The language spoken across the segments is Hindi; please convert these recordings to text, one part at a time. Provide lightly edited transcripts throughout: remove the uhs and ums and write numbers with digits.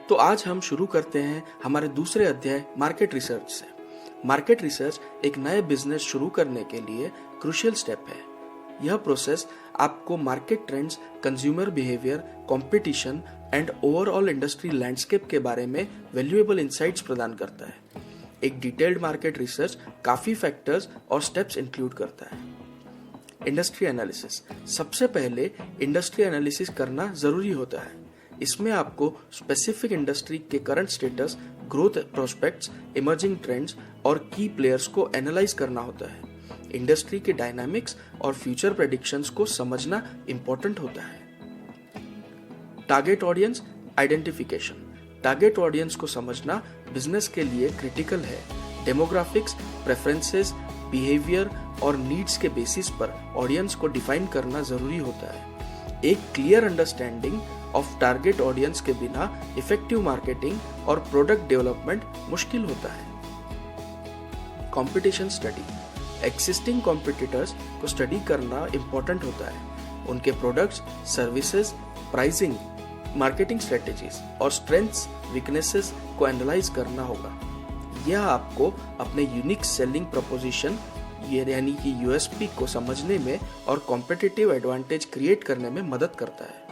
तो आज हम शुरू करते हैं हमारे दूसरे अध्याय मार्केट रिसर्च से। मार्केट रिसर्च एक नए बिजनेस शुरू करने के लिए क्रूशियल स्टेप है। यह प्रोसेस आपको market trends, consumer behaviour, competition and overall industry landscape के बारे में वैल्यूएबल इंसाइट्स प्रदान करता है। एक डिटेल्ड मार्केट रिसर्च काफी फैक्टर्स और स्टेप्स इंक्लूड करता है। Industry analysis. सबसे पहले इंडस्ट्री एनालिसिस करना जरूरी होता है। इसमें आपको स्पेसिफिक इंडस्ट्री के current status, growth prospects, emerging trends और की प्लेयर्स को एनालाइज करना होता है। इंडस्ट्री के डायनामिक्स और फ्यूचर प्रेडिक्शंस को समझना इंपॉर्टेंट होता है। Target audience identification. Target audience को समझना बिजनेस के लिए क्रिटिकल है। डेमोग्राफिक्स, प्रेफरेंसेस, बिहेवियर और नीड्स के बेसिस पर ऑडियंस को डिफाइन करना जरूरी होता है। एक clear understanding of target audience के बिना इफेक्टिव मार्केटिंग और प्रोडक्ट डेवलपमेंट मुश्किल होता है। Competition study. एक्सिस्टिंग कॉम्पिटिटर्स को स्टडी करना इंपॉर्टेंट होता है। उनके products, services, pricing, marketing strategies और स्ट्रेंथ्स, वीकनेसेस को एनालाइज करना होगा। यह आपको अपने यूनिक सेलिंग प्रपोजिशन यानी कि यूएसपी को समझने में और कॉम्पिटिटिव एडवांटेज क्रिएट करने में मदद करता है।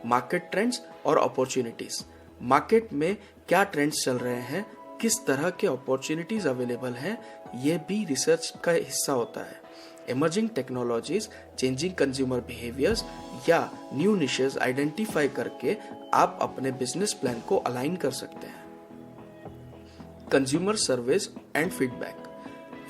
मार्केट ट्रेंड्स और अपॉर्चुनिटीज। मार्केट में क्या ट्रेंड्स चल रहे हैं, किस तरह के अपॉर्चुनिटीज अवेलेबल हैं, यह भी रिसर्च का हिस्सा होता है। Emerging technologies, changing consumer behaviours या न्यू निशेस आइडेंटिफाई करके आप अपने बिजनेस प्लान को अलाइन कर सकते हैं। Consumer surveys and feedback.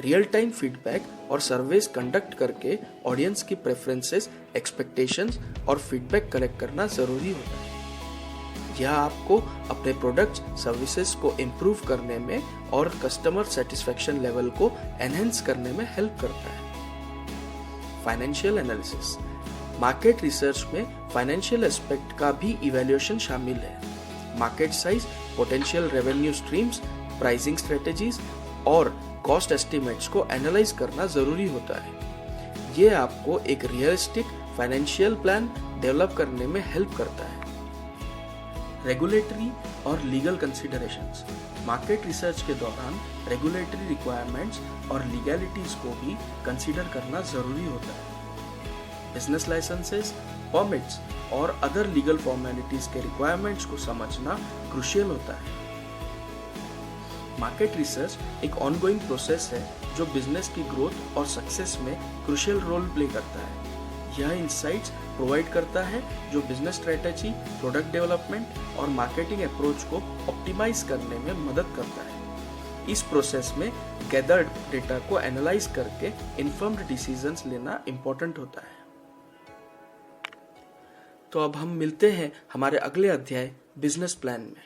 Real time feedback और सर्वेस कंडक्ट करके ऑडियंस की प्रेफरेंसेस, एक्सपेक्टेशंस और फीडबैक कलेक्ट करना जरूरी होता है। यह आपको अपने प्रोडक्ट्स, सर्विसेज को इम्प्रूव करने में और कस्टमर सेटिस्फेक्शन लेवल को एनहेंस करने में हेल्प करता है। Financial analysis. मार्केट रिसर्च में फाइनेंशियल एस्पेक्ट का भी इवैल्यूएशन शामिल है। Market size, potential revenue streams, pricing strategies और कॉस्ट एस्टिमेट्स को एनालाइज करना जरूरी होता है। ये आपको एक रियलिस्टिक फाइनेंशियल प्लान डेवलप करने में हेल्प करता है। रेगुलेटरी और लीगल कंसिडरेशंस। मार्केट रिसर्च के दौरान रेगुलेटरी रिक्वायरमेंट्स और लीगैलिटीज को भी कंसीडर करना जरूरी होता है। बिजनेस लाइसेंसेस, परमिट्स और अदर लीगल फॉर्मेलिटीज के रिक्वायरमेंट्स को समझना क्रूशियल होता है। मार्केट रिसर्च एक ऑनगोइंग प्रोसेस है जो बिजनेस की ग्रोथ और सक्सेस में क्रूशियल रोल प्ले करता है। यह इंसाइट्स प्रोवाइड करता है जो बिजनेस स्ट्रेटेजी, प्रोडक्ट डेवलपमेंट और मार्केटिंग अप्रोच को ऑप्टिमाइज करने में मदद करता है। इस प्रोसेस में गैदर्ड डेटा को एनालाइज करके इन्फॉर्म्ड डिसीजंस लेना इंपॉर्टेंट होता है। तो अब हम मिलते हैं हमारे अगले अध्याय बिजनेस प्लान में।